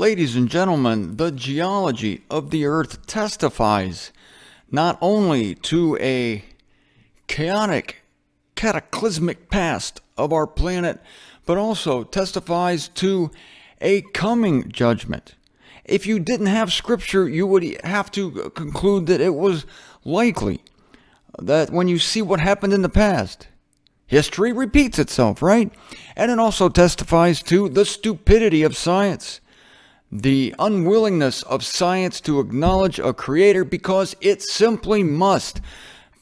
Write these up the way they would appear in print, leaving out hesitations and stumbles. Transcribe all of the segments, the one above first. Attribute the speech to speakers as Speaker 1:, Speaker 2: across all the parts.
Speaker 1: Ladies and gentlemen, the geology of the Earth testifies not only to a chaotic, cataclysmic past of our planet, but also testifies to a coming judgment. If you didn't have scripture, you would have to conclude that it was likely that when you see what happened in the past, history repeats itself, right? And it also testifies to the stupidity of science, the unwillingness of science to acknowledge a creator because it simply must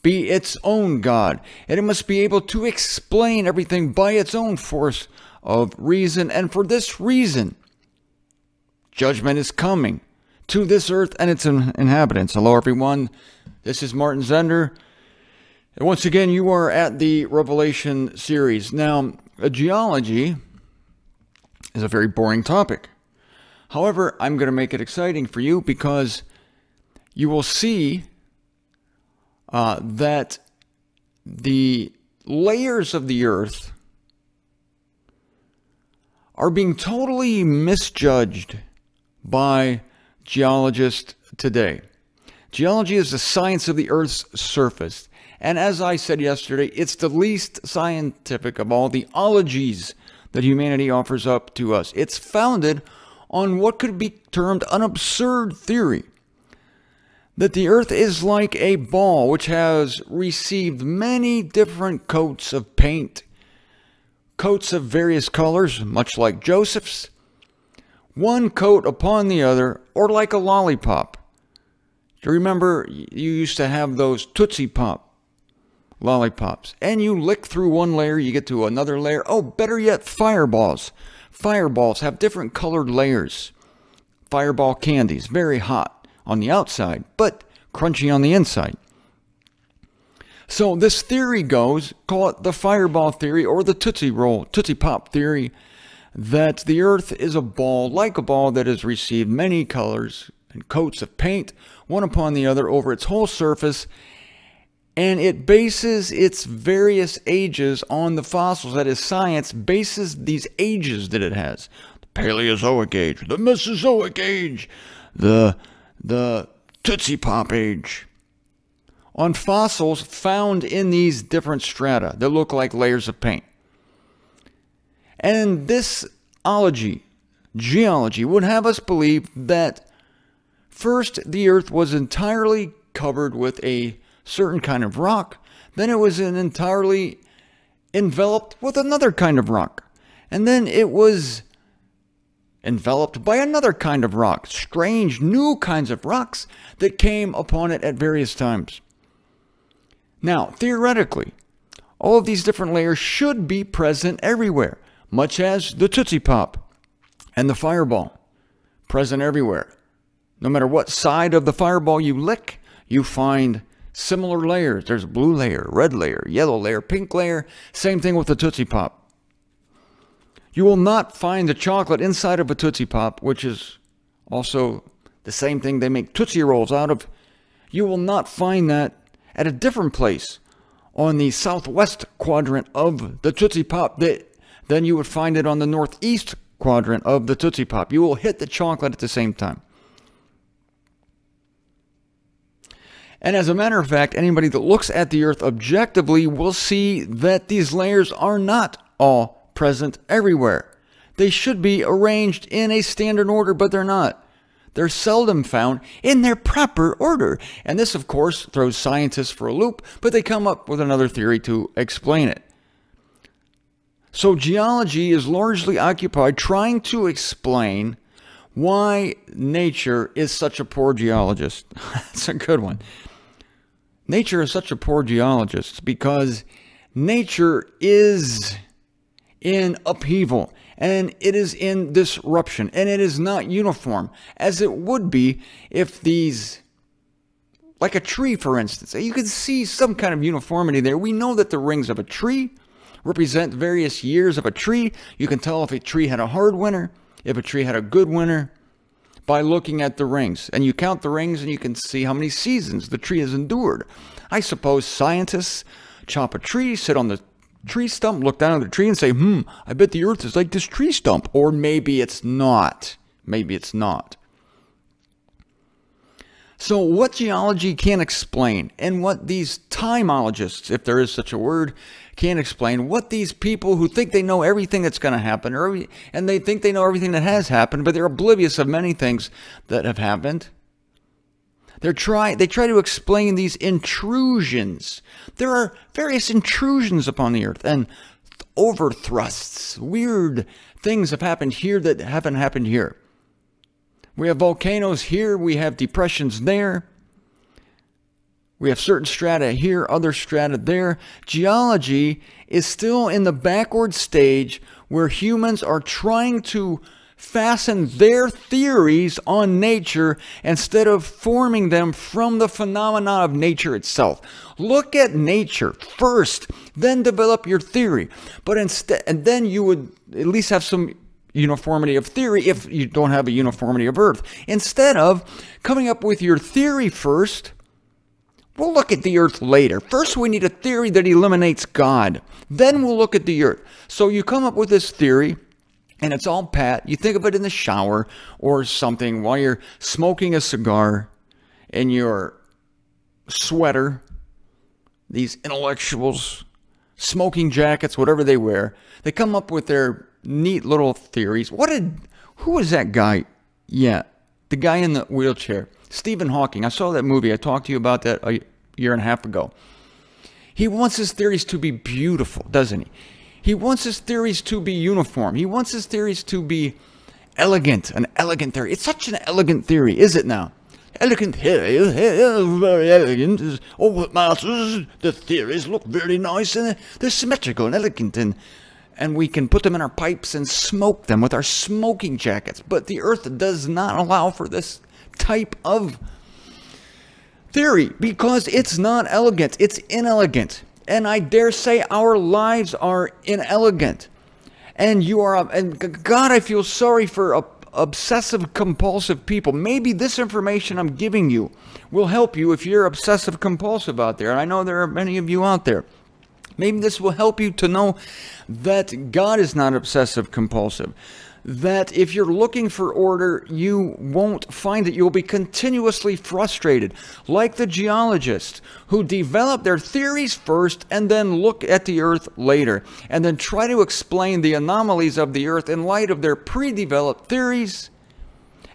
Speaker 1: be its own God, and it must be able to explain everything by its own force of reason. And for this reason, judgment is coming to this earth and its inhabitants. Hello everyone, this is Martin Zender, and once again you are at the Revelation series. Now, geology is a very boring topic. However, I'm going to make it exciting for you because you will see that the layers of the earth are being totally misjudged by geologists today. Geology is the science of the Earth's surface. And as I said yesterday, it's the least scientific of all the ologies that humanity offers up to us. It's founded on what could be termed an absurd theory that the Earth is like a ball which has received many different coats of paint, coats of various colors, much like Joseph's, one coat upon the other, or like a lollipop. Do you remember you used to have those Tootsie Pop lollipops, and you lick through one layer, you get to another layer. Oh, better yet, fireballs. Fireballs have different colored layers. Fireball candies, very hot on the outside, but crunchy on the inside. So this theory goes, call it the fireball theory or the Tootsie Pop theory, that the Earth is a ball, like a ball that has received many colors and coats of paint, one upon the other over its whole surface, and it bases its various ages on the fossils. That is, science bases these ages that it has. The Paleozoic age, the Mesozoic age, the Tootsie Pop age, on fossils found in these different strata that look like layers of paint. And this geology, would have us believe that first the Earth was entirely covered with a certain kind of rock, then it was entirely enveloped with another kind of rock, and then it was enveloped by another kind of rock, strange new kinds of rocks that came upon it at various times. Now, theoretically, all of these different layers should be present everywhere, much as the Tootsie Pop and the fireball, present everywhere. No matter what side of the fireball you lick, you find similar layers. There's a blue layer, red layer, yellow layer, pink layer. Same thing with the Tootsie Pop. You will not find the chocolate inside of a Tootsie Pop, which is also the same thing they make Tootsie Rolls out of. You will not find that at a different place on the southwest quadrant of the Tootsie Pop than you would find it on the northeast quadrant of the Tootsie Pop. You will hit the chocolate at the same time. And as a matter of fact, anybody that looks at the Earth objectively will see that these layers are not all present everywhere. They should be arranged in a standard order, but they're not. They're seldom found in their proper order. And this, of course, throws scientists for a loop, but they come up with another theory to explain it. So geology is largely occupied trying to explain why nature is such a poor geologist. That's a good one. Nature is such a poor geologist because nature is in upheaval, and it is in disruption, and it is not uniform, as it would be if these, like a tree, for instance, you can see some kind of uniformity there. We know that the rings of a tree represent various years of a tree. You can tell if a tree had a hard winter, if a tree had a good winter, by looking at the rings. And you count the rings and you can see how many seasons the tree has endured. I suppose scientists chop a tree, sit on the tree stump, look down at the tree and say, I bet the Earth is like this tree stump. Or maybe it's not. Maybe it's not. So what geology can't explain, and what these timeologists, if there is such a word, can't explain, what these people who think they know everything that's going to happen, and they think they know everything that has happened, but they're oblivious of many things that have happened. They try to explain these intrusions. There are various intrusions upon the earth, and overthrusts. Weird things have happened here that haven't happened here. We have volcanoes here, we have depressions there. We have certain strata here, other strata there. Geology is still in the backward stage where humans are trying to fasten their theories on nature instead of forming them from the phenomena of nature itself. Look at nature first, then develop your theory. But instead, and then you would at least have some uniformity of theory if you don't have a uniformity of earth. Instead of coming up with your theory first, we'll look at the earth later. First, we need a theory that eliminates God. Then we'll look at the earth. So you come up with this theory, and it's all pat. You think of it in the shower or something while you're smoking a cigar in your sweater. These intellectuals, smoking jackets, whatever they wear, they come up with their neat little theories. Who was that guy? Yeah, the guy in the wheelchair. Stephen Hawking. I saw that movie. I talked to you about that a year and a half ago. He wants his theories to be beautiful, doesn't he? He wants his theories to be uniform. He wants his theories to be elegant, an elegant theory. It's such an elegant theory, is it now? Elegant theory, very elegant. Oh, masters, the theories look very nice and they're symmetrical and elegant, and we can put them in our pipes and smoke them with our smoking jackets. But the earth does not allow for this type of theory because it's not elegant, it's inelegant. And I dare say our lives are inelegant. And God, I feel sorry for obsessive compulsive people. Maybe this information I'm giving you will help you if you're obsessive compulsive out there. And I know there are many of you out there. Maybe this will help you to know that God is not obsessive compulsive. That if you're looking for order, you won't find it. You'll be continuously frustrated, like the geologists who develop their theories first and then look at the earth later, and then try to explain the anomalies of the earth in light of their pre-developed theories,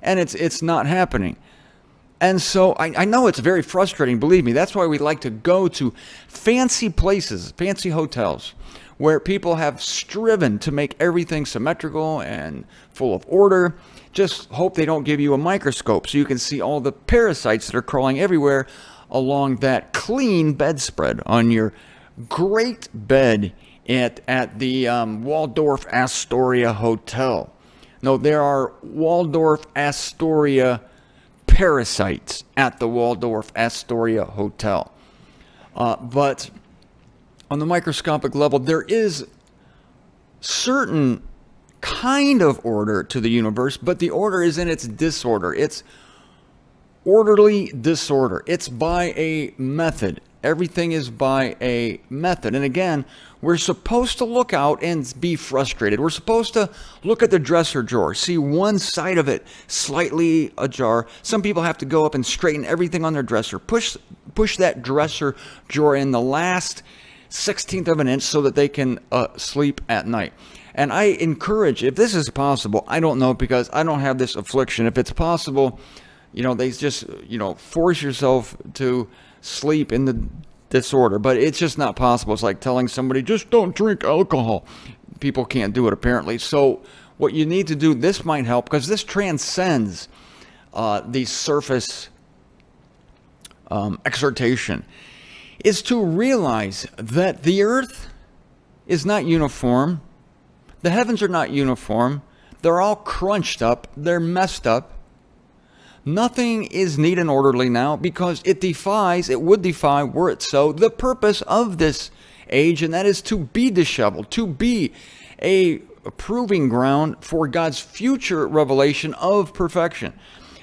Speaker 1: and it's not happening. And so I know it's very frustrating, believe me. That's why we like to go to fancy places, fancy hotels, where people have striven to make everything symmetrical and full of order. Just hope they don't give you a microscope so you can see all the parasites that are crawling everywhere along that clean bedspread on your great bed at the Waldorf Astoria Hotel. No, there are Waldorf Astoria parasites at the Waldorf Astoria Hotel. But on the microscopic level, there is certain kind of order to the universe, but the order is in its disorder. It's orderly disorder. It's by a method. Everything is by a method. And again, we're supposed to look out and be frustrated. We're supposed to look at the dresser drawer, see one side of it slightly ajar. Some people have to go up and straighten everything on their dresser, push that dresser drawer in the last 1/16 of an inch so that they can sleep at night. And I encourage, if this is possible, I don't know because I don't have this affliction. If it's possible, they just, force yourself to sleep in the disorder. But it's just not possible. It's like telling somebody, just don't drink alcohol. People can't do it apparently. So what you need to do, this might help because this transcends the surface exhortation, is to realize that the earth is not uniform. The heavens are not uniform. They're all crunched up. They're messed up. Nothing is neat and orderly now because it would defy, were it so, the purpose of this age, and that is to be disheveled, to be a proving ground for God's future revelation of perfection.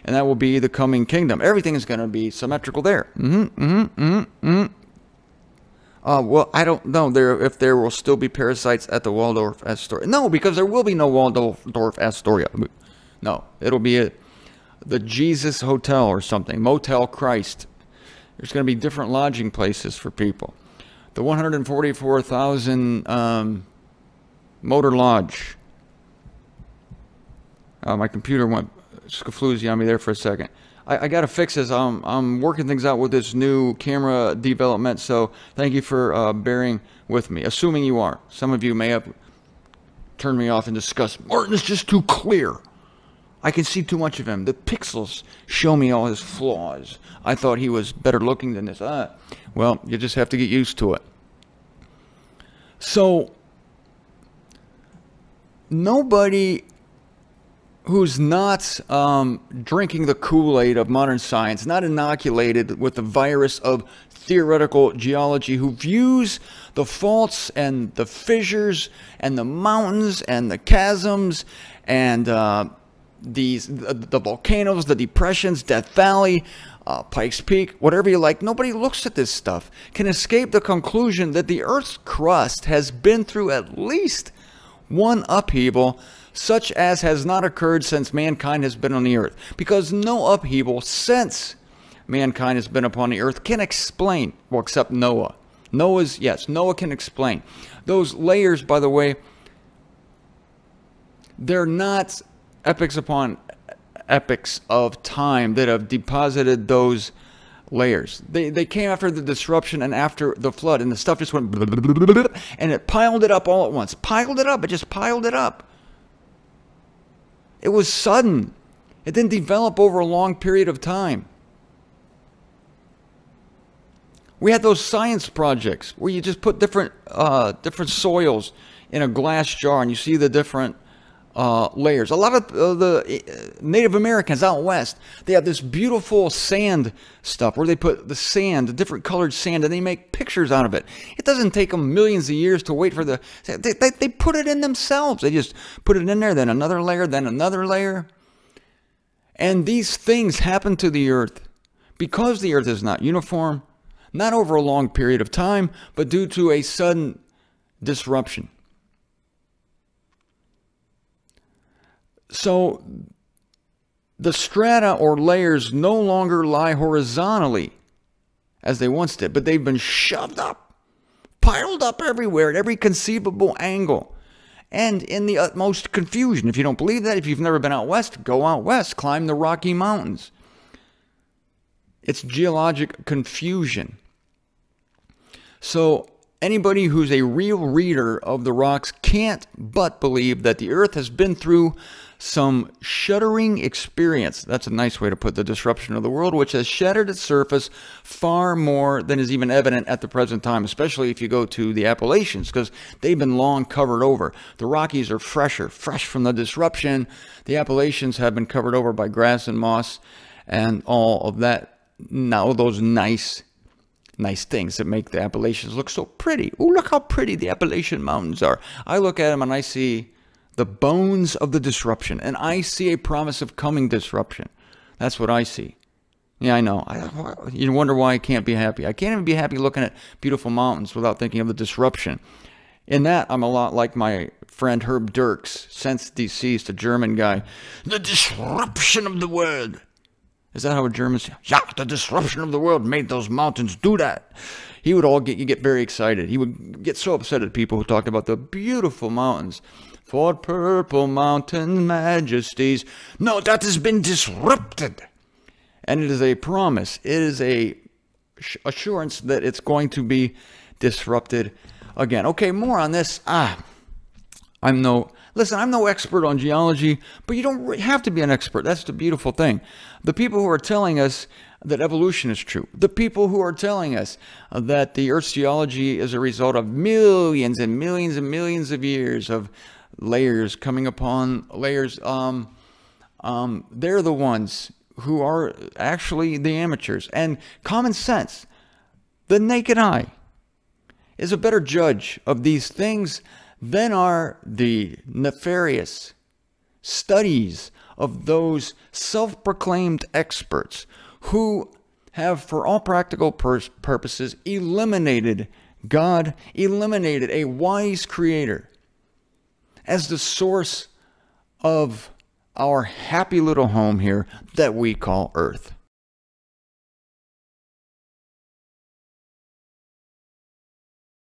Speaker 1: And that will be the coming kingdom. Everything is going to be symmetrical there. Well, I don't know if there will still be parasites at the Waldorf Astoria. No, because there will be no Waldorf Astoria. No, it'll be the Jesus Hotel or something, Motel Christ. There's going to be different lodging places for people. The 144,000 Motor Lodge. My computer went skafloozy on me there for a second. I got to fix this. I'm working things out with this new camera development, so thank you for bearing with me. Assuming you are. Some of you may have turned me off in disgust. Martin is just too clear. I can see too much of him. The pixels show me all his flaws. I thought he was better looking than this. Well, you just have to get used to it. So, nobody who's not drinking the Kool-Aid of modern science, not inoculated with the virus of theoretical geology, who views the faults and the fissures and the mountains and the chasms and the volcanoes, the depressions, Death Valley, Pikes Peak, whatever you like, nobody looks at this stuff, can escape the conclusion that the Earth's crust has been through at least one upheaval, such as has not occurred since mankind has been on the Earth. Because no upheaval since mankind has been upon the Earth can explain, well, except Noah. Noah can explain. Those layers, by the way, they're not epochs upon epochs of time that have deposited those layers. They came after the disruption and after the flood, and the stuff just went and it piled it up all at once. It just piled it up. It was sudden. It didn't develop over a long period of time. We had those science projects where you just put different soils in a glass jar and you see the different layers. A lot of the Native Americans out west, they have this beautiful sand stuff where they put the sand, different colored sand, and they make pictures out of it. It doesn't take them millions of years to wait for the... They put it in themselves. They just put it in there, then another layer, then another layer. And these things happen to the Earth because the Earth is not uniform, not over a long period of time, but due to a sudden disruption. So the strata or layers no longer lie horizontally as they once did, but they've been shoved up, piled up everywhere at every conceivable angle, and in the utmost confusion. If you don't believe that, if you've never been out west, go out west, climb the Rocky Mountains. It's geologic confusion. So anybody who's a real reader of the rocks can't but believe that the Earth has been through some shuddering experience. That's a nice way to put the disruption of the world, which has shattered its surface far more than is even evident at the present time, especially if you go to the Appalachians, because they've been long covered over. The Rockies are fresh from the disruption. The Appalachians have been covered over by grass and moss and all of that. Now those nice things that make the Appalachians look so pretty. Oh, look how pretty the Appalachian Mountains are. I look at them and I see the bones of the disruption, and I see a promise of coming disruption. That's what I see. Yeah, I know. You wonder why I can't be happy. I can't even be happy looking at beautiful mountains without thinking of the disruption. In that, I'm a lot like my friend Herb Dirks, since deceased, a German guy. The disruption of the world. Is that how a German says? Yeah, the disruption of the world made those mountains do that. He would get very excited. He would get so upset at people who talked about the beautiful mountains. For purple mountain majesties. No, that has been disrupted. And it is a promise. It is a assurance that it's going to be disrupted again. Okay, more on this. I'm no expert on geology, but you don't have to be an expert. That's the beautiful thing. The people who are telling us that evolution is true, the people who are telling us that the Earth's geology is a result of millions and millions and millions of years of layers coming upon layers, they're the ones who are actually the amateurs. And common sense, the naked eye, is a better judge of these things than are the nefarious studies of those self-proclaimed experts who have, for all practical purposes, eliminated God, eliminated a wise creator as the source of our happy little home here that we call Earth.